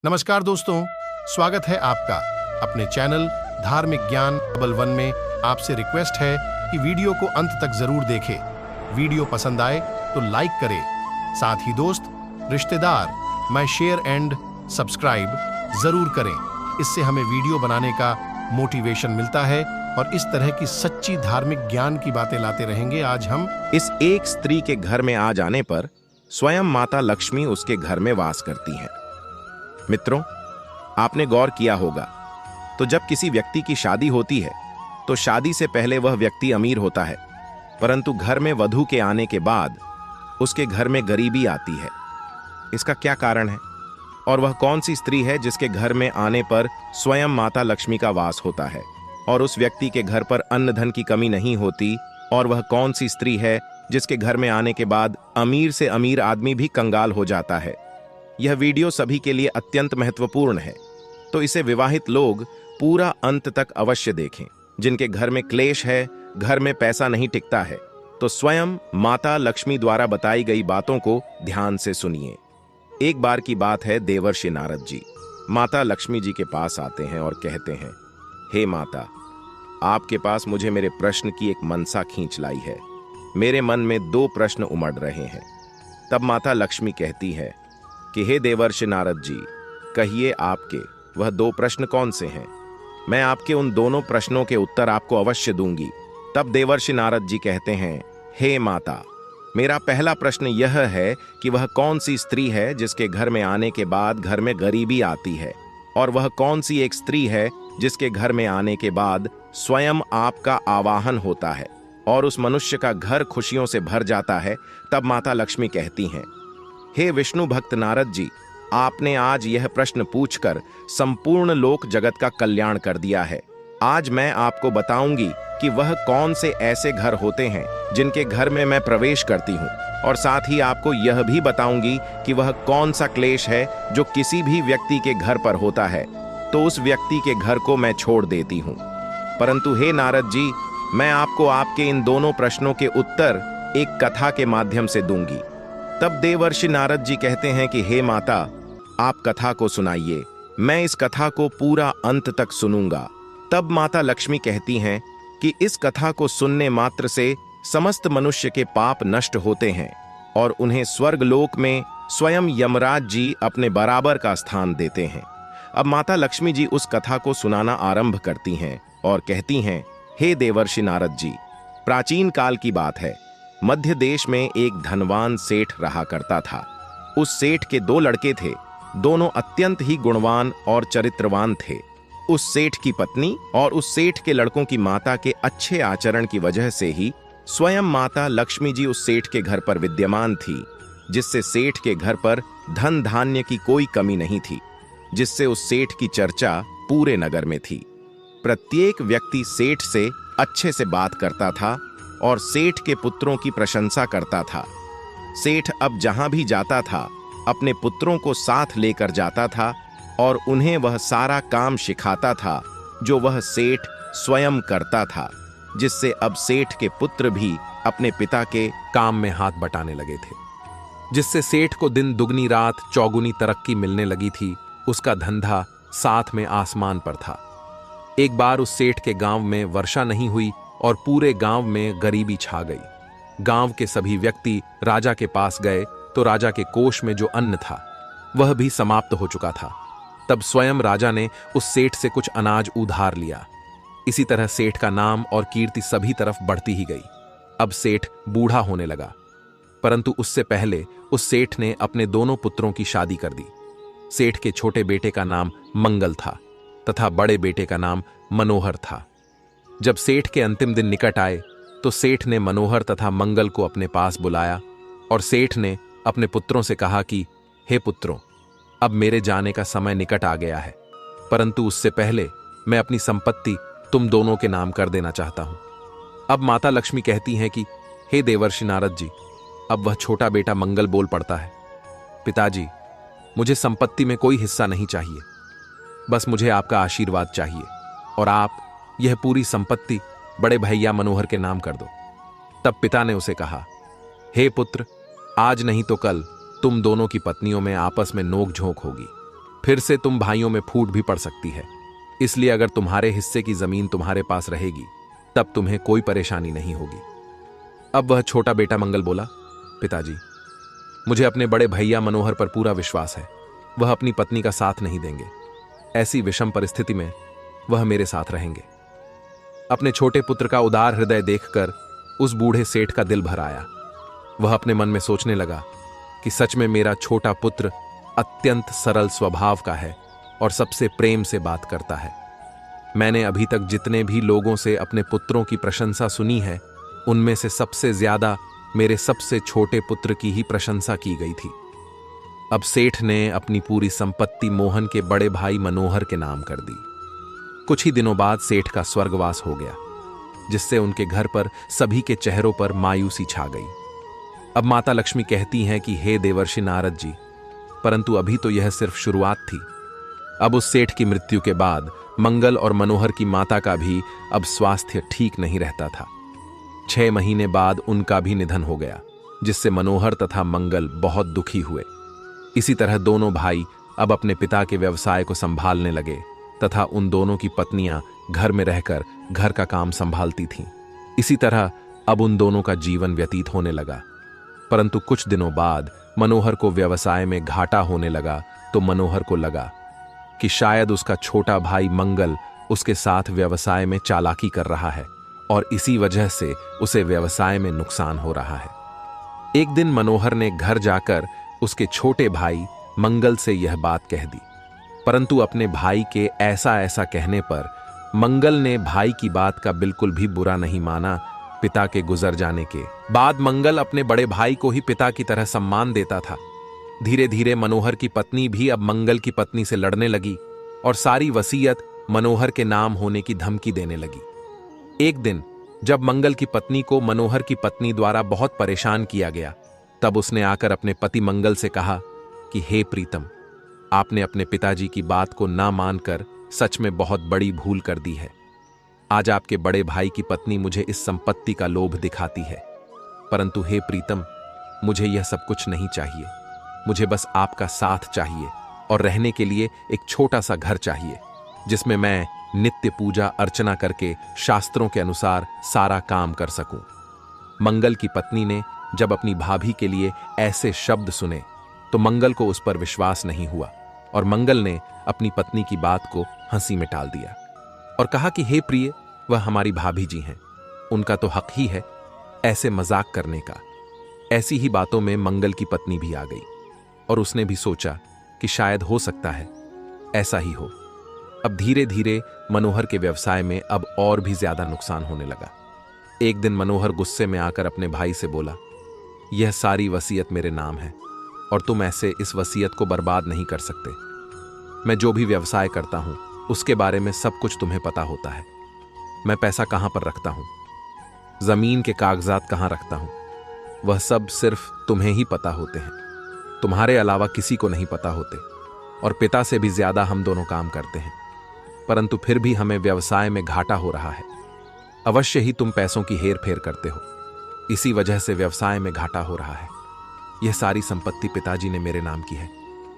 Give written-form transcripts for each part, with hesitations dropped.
नमस्कार दोस्तों, स्वागत है आपका अपने चैनल धार्मिक ज्ञान डबल वन में। आपसे रिक्वेस्ट है कि वीडियो को अंत तक जरूर देखें। वीडियो पसंद आए तो लाइक करें, साथ ही दोस्त, रिश्तेदार में शेयर एंड सब्सक्राइब जरूर करें। इससे हमें वीडियो बनाने का मोटिवेशन मिलता है और इस तरह की सच्ची धार्मिक ज्ञान की बातें लाते रहेंगे। आज हम इस एक स्त्री के घर में आ जाने पर स्वयं माता लक्ष्मी उसके घर में वास करती हैं। मित्रों, आपने गौर किया होगा तो जब किसी व्यक्ति की शादी होती है तो शादी से पहले वह व्यक्ति अमीर होता है, परंतु घर में वधू के आने के बाद उसके घर में गरीबी आती है। इसका क्या कारण है और वह कौन सी स्त्री है जिसके घर में आने पर स्वयं माता लक्ष्मी का वास होता है और उस व्यक्ति के घर पर अन्न धन की कमी नहीं होती? और वह कौन सी स्त्री है जिसके घर में आने के बाद अमीर से अमीर आदमी भी कंगाल हो जाता है? यह वीडियो सभी के लिए अत्यंत महत्वपूर्ण है, तो इसे विवाहित लोग पूरा अंत तक अवश्य देखें। जिनके घर में क्लेश है, घर में पैसा नहीं टिकता है, तो स्वयं माता लक्ष्मी द्वारा बताई गई बातों को ध्यान से सुनिए। एक बार की बात है, देवर्षि नारद जी माता लक्ष्मी जी के पास आते हैं और कहते हैं, हे माता, आपके पास मुझे मेरे प्रश्न की एक मनसा खींच लाई है। मेरे मन में 2 प्रश्न उमड़ रहे हैं। तब माता लक्ष्मी कहती है कि हे देवर्षि नारद जी, कहिए आपके वह 2 प्रश्न कौन से हैं? मैं आपके उन दोनों प्रश्नों के उत्तर आपको अवश्य दूंगी। तब देवर्षि नारद जी कहते हैं, हे माता, मेरा पहला प्रश्न यह है कि वह कौन सी स्त्री है जिसके घर में आने के बाद घर में गरीबी आती है, और वह कौन सी एक स्त्री है जिसके घर में आने के बाद स्वयं आपका आवाहन होता है और उस मनुष्य का घर खुशियों से भर जाता है? तब माता लक्ष्मी कहती हैं, हे विष्णु भक्त नारद जी, आपने आज यह प्रश्न पूछकर संपूर्ण लोक जगत का कल्याण कर दिया है। आज मैं आपको बताऊंगी कि वह कौन से ऐसे घर होते हैं जिनके घर में मैं प्रवेश करती हूँ, और साथ ही आपको यह भी बताऊंगी कि वह कौन सा क्लेश है जो किसी भी व्यक्ति के घर पर होता है तो उस व्यक्ति के घर को मैं छोड़ देती हूँ। परंतु हे नारद जी, मैं आपको आपके इन दोनों प्रश्नों के उत्तर एक कथा के माध्यम से दूंगी। तब देवर्षि नारद जी कहते हैं कि हे माता, आप कथा को सुनाइए, मैं इस कथा को पूरा अंत तक सुनूंगा। तब माता लक्ष्मी कहती हैं कि इस कथा को सुनने मात्र से समस्त मनुष्य के पाप नष्ट होते हैं और उन्हें स्वर्ग लोक में स्वयं यमराज जी अपने बराबर का स्थान देते हैं। अब माता लक्ष्मी जी उस कथा को सुनाना आरंभ करती हैं और कहती हैं, हे देवर्षि नारद जी, प्राचीन काल की बात है। मध्य देश में एक धनवान सेठ रहा करता था। उस सेठ के 2 लड़के थे, दोनों अत्यंत ही गुणवान और चरित्रवान थे। उस सेठ की पत्नी और उस सेठ के लड़कों की माता के अच्छे आचरण की वजह से ही स्वयं माता लक्ष्मी जी उस सेठ के घर पर विद्यमान थी, जिससे सेठ के घर पर धन धान्य की कोई कमी नहीं थी, जिससे उस सेठ की चर्चा पूरे नगर में थी। प्रत्येक व्यक्ति सेठ से अच्छे से बात करता था और सेठ के पुत्रों की प्रशंसा करता था। सेठ अब जहां भी जाता था अपने पुत्रों को साथ लेकर जाता था और उन्हें वह सारा काम सिखाता था जो वह सेठ स्वयं करता था, जिससे अब सेठ के पुत्र भी अपने पिता के काम में हाथ बटाने लगे थे, जिससे सेठ को दिन दुगनी रात चौगुनी तरक्की मिलने लगी थी। उसका धंधा साथ में आसमान पर था। एक बार उस सेठ के गांव में वर्षा नहीं हुई और पूरे गांव में गरीबी छा गई। गांव के सभी व्यक्ति राजा के पास गए तो राजा के कोष में जो अन्न था वह भी समाप्त हो चुका था। तब स्वयं राजा ने उस सेठ से कुछ अनाज उधार लिया। इसी तरह सेठ का नाम और कीर्ति सभी तरफ बढ़ती ही गई। अब सेठ बूढ़ा होने लगा, परंतु उससे पहले उस सेठ ने अपने दोनों पुत्रों की शादी कर दी। सेठ के छोटे बेटे का नाम मंगल था तथा बड़े बेटे का नाम मनोहर था। जब सेठ के अंतिम दिन निकट आए तो सेठ ने मनोहर तथा मंगल को अपने पास बुलाया और सेठ ने अपने पुत्रों से कहा कि हे पुत्रों, अब मेरे जाने का समय निकट आ गया है, परंतु उससे पहले मैं अपनी संपत्ति तुम दोनों के नाम कर देना चाहता हूं। अब माता लक्ष्मी कहती हैं कि हे देवर्षि नारद जी, अब वह छोटा बेटा मंगल बोल पड़ता है, पिताजी, मुझे संपत्ति में कोई हिस्सा नहीं चाहिए, बस मुझे आपका आशीर्वाद चाहिए और आप यह पूरी संपत्ति बड़े भैया मनोहर के नाम कर दो। तब पिता ने उसे कहा, हे पुत्र, आज नहीं तो कल तुम दोनों की पत्नियों में आपस में नोक झोंक होगी। फिर से तुम भाइयों में फूट भी पड़ सकती है। इसलिए अगर तुम्हारे हिस्से की जमीन तुम्हारे पास रहेगी तब तुम्हें कोई परेशानी नहीं होगी। अब वह छोटा बेटा मंगल बोला, पिताजी, मुझे अपने बड़े भैया मनोहर पर पूरा विश्वास है। वह अपनी पत्नी का साथ नहीं देंगे। ऐसी विषम परिस्थिति में वह मेरे साथ रहेंगे। अपने छोटे पुत्र का उदार हृदय देखकर उस बूढ़े सेठ का दिल भर आया। वह अपने मन में सोचने लगा कि सच में मेरा छोटा पुत्र अत्यंत सरल स्वभाव का है और सबसे प्रेम से बात करता है। मैंने अभी तक जितने भी लोगों से अपने पुत्रों की प्रशंसा सुनी है, उनमें से सबसे ज्यादा मेरे सबसे छोटे पुत्र की ही प्रशंसा की गई थी। अब सेठ ने अपनी पूरी संपत्ति मोहन के बड़े भाई मनोहर के नाम कर दी। कुछ ही दिनों बाद सेठ का स्वर्गवास हो गया, जिससे उनके घर पर सभी के चेहरों पर मायूसी छा गई। अब माता लक्ष्मी कहती हैं कि हे देवर्षि नारद जी, परंतु अभी तो यह सिर्फ शुरुआत थी। अब उस सेठ की मृत्यु के बाद मंगल और मनोहर की माता का भी अब स्वास्थ्य ठीक नहीं रहता था। 6 महीने बाद उनका भी निधन हो गया, जिससे मनोहर तथा मंगल बहुत दुखी हुए। इसी तरह दोनों भाई अब अपने पिता के व्यवसाय को संभालने लगे तथा उन दोनों की पत्नियां घर में रहकर घर का काम संभालती थीं। इसी तरह अब उन दोनों का जीवन व्यतीत होने लगा। परंतु कुछ दिनों बाद मनोहर को व्यवसाय में घाटा होने लगा, तो मनोहर को लगा कि शायद उसका छोटा भाई मंगल उसके साथ व्यवसाय में चालाकी कर रहा है और इसी वजह से उसे व्यवसाय में नुकसान हो रहा है। एक दिन मनोहर ने घर जाकर उसके छोटे भाई मंगल से यह बात कह दी, परंतु अपने भाई के ऐसा कहने पर मंगल ने भाई की बात का बिल्कुल भी बुरा नहीं माना। पिता के गुजर जाने के बाद मंगल अपने बड़े भाई को ही पिता की तरह सम्मान देता था। धीरे धीरे मनोहर की पत्नी भी अब मंगल की पत्नी से लड़ने लगी और सारी वसीयत मनोहर के नाम होने की धमकी देने लगी। एक दिन जब मंगल की पत्नी को मनोहर की पत्नी द्वारा बहुत परेशान किया गया, तब उसने आकर अपने पति मंगल से कहा कि हे प्रीतम, आपने अपने पिताजी की बात को ना मानकर सच में बहुत बड़ी भूल कर दी है। आज आपके बड़े भाई की पत्नी मुझे इस संपत्ति का लोभ दिखाती है, परंतु हे प्रीतम, मुझे यह सब कुछ नहीं चाहिए। मुझे बस आपका साथ चाहिए और रहने के लिए एक छोटा सा घर चाहिए, जिसमें मैं नित्य पूजा अर्चना करके शास्त्रों के अनुसार सारा काम कर सकूं। मंगल की पत्नी ने जब अपनी भाभी के लिए ऐसे शब्द सुने तो मंगल को उस पर विश्वास नहीं हुआ और मंगल ने अपनी पत्नी की बात को हंसी में टाल दिया और कहा कि हे प्रिय, वह हमारी भाभी जी हैं, उनका तो हक ही है ऐसे मजाक करने का। ऐसी ही बातों में मंगल की पत्नी भी आ गई और उसने भी सोचा कि शायद हो सकता है ऐसा ही हो। अब धीरे धीरे मनोहर के व्यवसाय में अब और भी ज्यादा नुकसान होने लगा। एक दिन मनोहर गुस्से में आकर अपने भाई से बोला, यह सारी वसीयत मेरे नाम है और तुम ऐसे इस वसीयत को बर्बाद नहीं कर सकते। मैं जो भी व्यवसाय करता हूं उसके बारे में सब कुछ तुम्हें पता होता है। मैं पैसा कहां पर रखता हूं, जमीन के कागजात कहां रखता हूं, वह सब सिर्फ तुम्हें ही पता होते हैं। तुम्हारे अलावा किसी को नहीं पता होते और पिता से भी ज्यादा हम दोनों काम करते हैं, परंतु फिर भी हमें व्यवसाय में घाटा हो रहा है। अवश्य ही तुम पैसों की हेर फेर करते हो, इसी वजह से व्यवसाय में घाटा हो रहा है। यह सारी संपत्ति पिताजी ने मेरे नाम की है,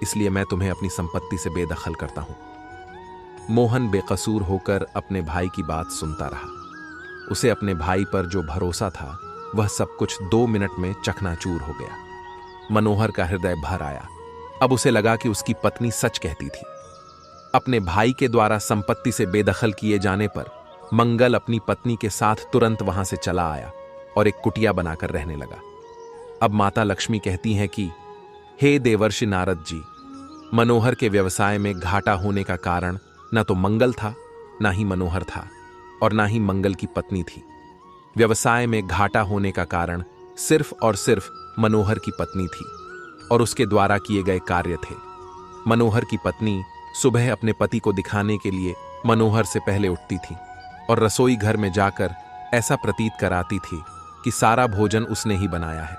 इसलिए मैं तुम्हें अपनी संपत्ति से बेदखल करता हूं। मोहन बेकसूर होकर अपने भाई की बात सुनता रहा। उसे अपने भाई पर जो भरोसा था वह सब कुछ 2 मिनट में चकनाचूर हो गया। मनोहर का हृदय भर आया। अब उसे लगा कि उसकी पत्नी सच कहती थी। अपने भाई के द्वारा संपत्ति से बेदखल किए जाने पर मंगल अपनी पत्नी के साथ तुरंत वहां से चला आया और एक कुटिया बनाकर रहने लगा। अब माता लक्ष्मी कहती हैं कि हे देवर्षि नारद जी, मनोहर के व्यवसाय में घाटा होने का कारण न तो मंगल था, ना ही मनोहर था और ना ही मंगल की पत्नी थी। व्यवसाय में घाटा होने का कारण सिर्फ और सिर्फ मनोहर की पत्नी थी और उसके द्वारा किए गए कार्य थे। मनोहर की पत्नी सुबह अपने पति को दिखाने के लिए मनोहर से पहले उठती थी और रसोई घर में जाकर ऐसा प्रतीत कराती थी कि सारा भोजन उसने ही बनाया है,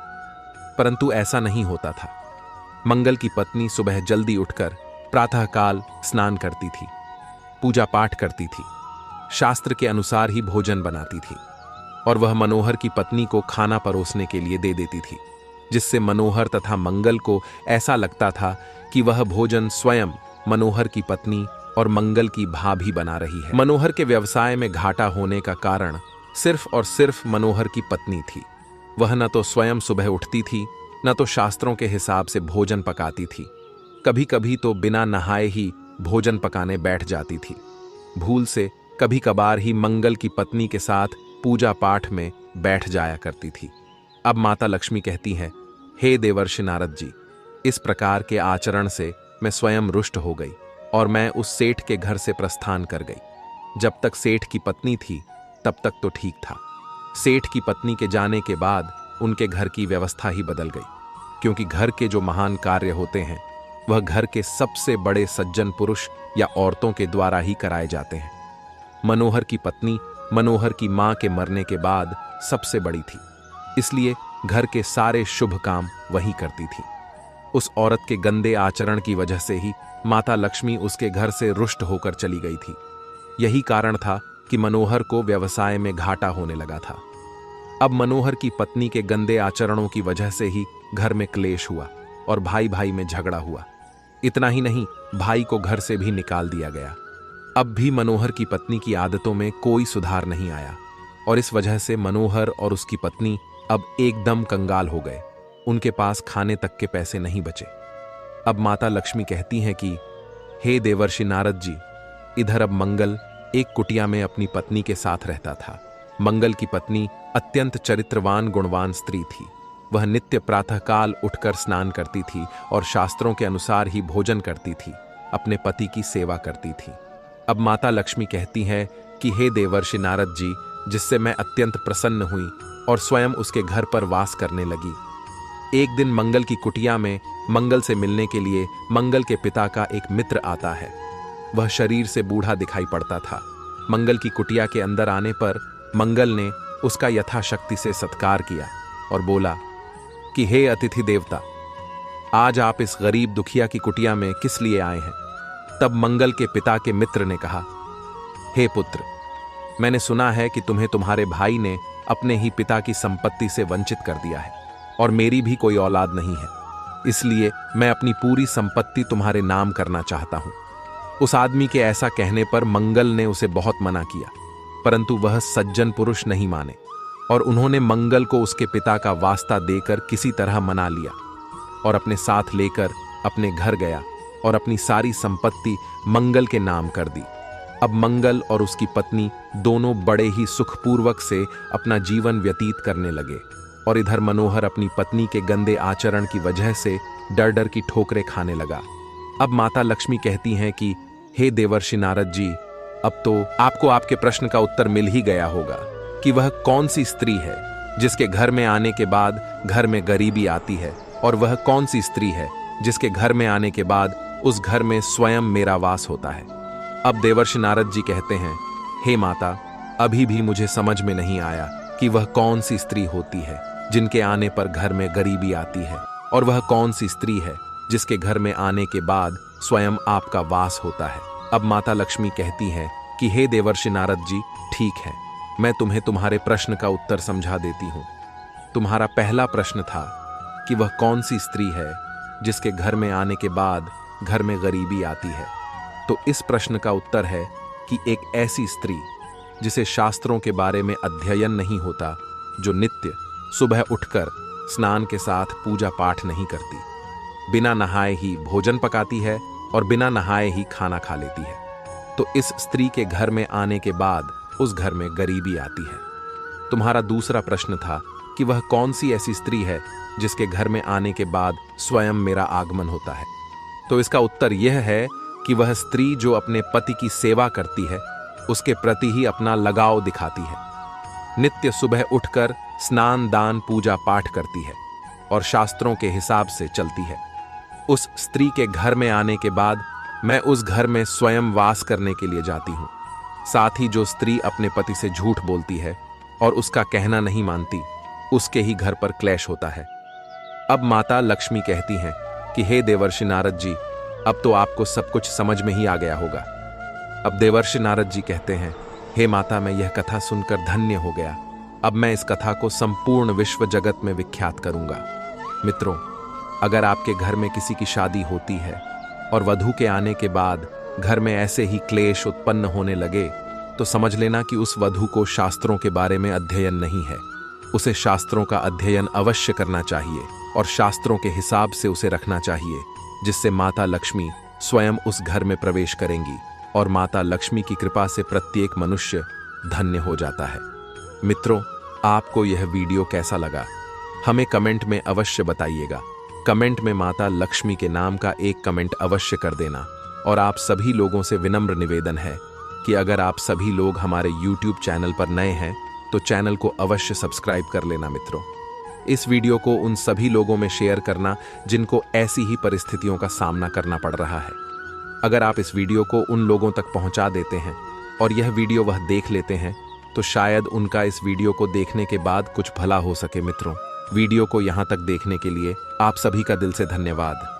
परंतु ऐसा नहीं होता था। मंगल की पत्नी सुबह जल्दी उठकर प्रातःकाल स्नान करती थी, पूजा पाठ करती थी, शास्त्र के अनुसार ही भोजन बनाती थी और वह मनोहर की पत्नी को खाना परोसने के लिए दे देती थी, जिससे मनोहर तथा मंगल को ऐसा लगता था कि वह भोजन स्वयं मनोहर की पत्नी और मंगल की भाभी बना रही है। मनोहर के व्यवसाय में घाटा होने का कारण सिर्फ और सिर्फ मनोहर की पत्नी थी। वह न तो स्वयं सुबह उठती थी, न तो शास्त्रों के हिसाब से भोजन पकाती थी। कभी कभी तो बिना नहाए ही भोजन पकाने बैठ जाती थी। भूल से कभी कभार ही मंगल की पत्नी के साथ पूजा पाठ में बैठ जाया करती थी। अब माता लक्ष्मी कहती हैं, हे देवर्षि नारद जी, इस प्रकार के आचरण से मैं स्वयं रुष्ट हो गई और मैं उस सेठ के घर से प्रस्थान कर गई। जब तक सेठ की पत्नी थी तब तक तो ठीक था। सेठ की पत्नी के जाने के बाद उनके घर की व्यवस्था ही बदल गई, क्योंकि घर के जो महान कार्य होते हैं वह घर के सबसे बड़े सज्जन पुरुष या औरतों के द्वारा ही कराए जाते हैं। मनोहर की पत्नी मनोहर की मां के मरने के बाद सबसे बड़ी थी, इसलिए घर के सारे शुभ काम वही करती थी। उस औरत के गंदे आचरण की वजह से ही माता लक्ष्मी उसके घर से रुष्ट होकर चली गई थी। यही कारण था कि मनोहर को व्यवसाय में घाटा होने लगा था। अब मनोहर की पत्नी के गंदे आचरणों की वजह से ही घर में क्लेश हुआ और भाई भाई में झगड़ा हुआ। इतना ही नहीं, भाई को घर से भी निकाल दिया गया। अब भी मनोहर की पत्नी की आदतों में कोई सुधार नहीं आया और इस वजह से मनोहर और उसकी पत्नी अब एकदम कंगाल हो गए। उनके पास खाने तक के पैसे नहीं बचे। अब माता लक्ष्मी कहती हैं कि हे देवर्षि नारद जी, इधर अब मंगल एक कुटिया में अपनी पत्नी के साथ रहता था। मंगल की पत्नी अत्यंत चरित्रवान गुणवान स्त्री थी। वह नित्य प्रातःकाल उठकर स्नान करती थी और शास्त्रों के अनुसार ही भोजन करती थी, अपने पति की सेवा करती थी। अब माता लक्ष्मी कहती हैं कि हे देवर्षि नारद जी, जिससे मैं अत्यंत प्रसन्न हुई और स्वयं उसके घर पर वास करने लगी। एक दिन मंगल की कुटिया में मंगल से मिलने के लिए मंगल के पिता का एक मित्र आता है। वह शरीर से बूढ़ा दिखाई पड़ता था। मंगल की कुटिया के अंदर आने पर मंगल ने उसका यथाशक्ति से सत्कार किया और बोला कि हे अतिथि देवता, आज आप इस गरीब दुखिया की कुटिया में किस लिए आए हैं? तब मंगल के पिता के मित्र ने कहा, हे पुत्र, मैंने सुना है कि तुम्हें तुम्हारे भाई ने अपने ही पिता की संपत्ति से वंचित कर दिया है और मेरी भी कोई औलाद नहीं है, इसलिए मैं अपनी पूरी संपत्ति तुम्हारे नाम करना चाहता हूं। उस आदमी के ऐसा कहने पर मंगल ने उसे बहुत मना किया, परंतु वह सज्जन पुरुष नहीं माने और उन्होंने मंगल को उसके पिता का वास्ता देकर किसी तरह मना लिया और अपने साथ लेकर अपने घर गया और अपनी सारी संपत्ति मंगल के नाम कर दी। अब मंगल और उसकी पत्नी दोनों बड़े ही सुखपूर्वक से अपना जीवन व्यतीत करने लगे और इधर मनोहर अपनी पत्नी के गंदे आचरण की वजह से डर डर की ठोकरें खाने लगा। अब माता लक्ष्मी कहती हैं कि हे देवर्षि नारद जी, अब तो आपको आपके प्रश्न का उत्तर मिल ही गया होगा कि वह कौन सी स्त्री है जिसके घर में आने के बाद घर में गरीबी आती है, और वह कौन सी स्त्री है जिसके घर में आने के बाद उस घर में स्वयं मेरा वास होता है। अब देवर्षि नारद जी कहते हैं, हे माता, अभी भी मुझे समझ में नहीं आया कि वह कौन सी स्त्री होती है जिनके आने पर घर में गरीबी आती है, और वह कौन सी स्त्री है जिसके घर में आने के बाद स्वयं आपका वास होता है। अब माता लक्ष्मी कहती हैं कि हे देवर्षि नारद जी, ठीक है, मैं तुम्हें तुम्हारे प्रश्न का उत्तर समझा देती हूं। तुम्हारा पहला प्रश्न था कि वह कौन सी स्त्री है जिसके घर में आने के बाद घर में गरीबी आती है। तो इस प्रश्न का उत्तर है कि एक ऐसी स्त्री जिसे शास्त्रों के बारे में अध्ययन नहीं होता, जो नित्य सुबह उठकर स्नान के साथ पूजा पाठ नहीं करती, बिना नहाए ही भोजन पकाती है और बिना नहाए ही खाना खा लेती है। तो इस स्त्री के घर में आने के बाद उस घर में गरीबी आती है। तुम्हारा दूसरा प्रश्न था कि वह कौन सी ऐसी स्त्री है जिसके घर में आने के बाद स्वयं मेरा आगमन होता है। तो इसका उत्तर यह है कि वह स्त्री जो अपने पति की सेवा करती है, उसके प्रति ही अपना लगाव दिखाती है, नित्य सुबह उठकर स्नान दान पूजा पाठ करती है और शास्त्रों के हिसाब से चलती है। उस स्त्री के घर में आने के बाद मैं उस घर में स्वयं वास करने के लिए जाती हूँ। साथ ही जो स्त्री अपने पति से झूठ बोलती है और उसका कहना नहीं मानती, उसके ही घर पर क्लेश होता है। अब माता लक्ष्मी कहती हैं कि हे देवर्षि नारद जी, अब तो आपको सब कुछ समझ में ही आ गया होगा। अब देवर्षि नारद जी कहते हैं, हे माता, मैं यह कथा सुनकर धन्य हो गया। अब मैं इस कथा को संपूर्ण विश्व जगत में विख्यात करूंगा। मित्रों, अगर आपके घर में किसी की शादी होती है और वधू के आने के बाद घर में ऐसे ही क्लेश उत्पन्न होने लगे तो समझ लेना कि उस वधू को शास्त्रों के बारे में अध्ययन नहीं है। उसे शास्त्रों का अध्ययन अवश्य करना चाहिए और शास्त्रों के हिसाब से उसे रखना चाहिए, जिससे माता लक्ष्मी स्वयं उस घर में प्रवेश करेंगी और माता लक्ष्मी की कृपा से प्रत्येक मनुष्य धन्य हो जाता है। मित्रों, आपको यह वीडियो कैसा लगा हमें कमेंट में अवश्य बताइएगा। कमेंट में माता लक्ष्मी के नाम का एक कमेंट अवश्य कर देना। और आप सभी लोगों से विनम्र निवेदन है कि अगर आप सभी लोग हमारे YouTube चैनल पर नए हैं तो चैनल को अवश्य सब्सक्राइब कर लेना। मित्रों, इस वीडियो को उन सभी लोगों में शेयर करना जिनको ऐसी ही परिस्थितियों का सामना करना पड़ रहा है। अगर आप इस वीडियो को उन लोगों तक पहुंचा देते हैं और यह वीडियो वह देख लेते हैं तो शायद उनका इस वीडियो को देखने के बाद कुछ भला हो सके। मित्रों, वीडियो को यहां तक देखने के लिए आप सभी का दिल से धन्यवाद।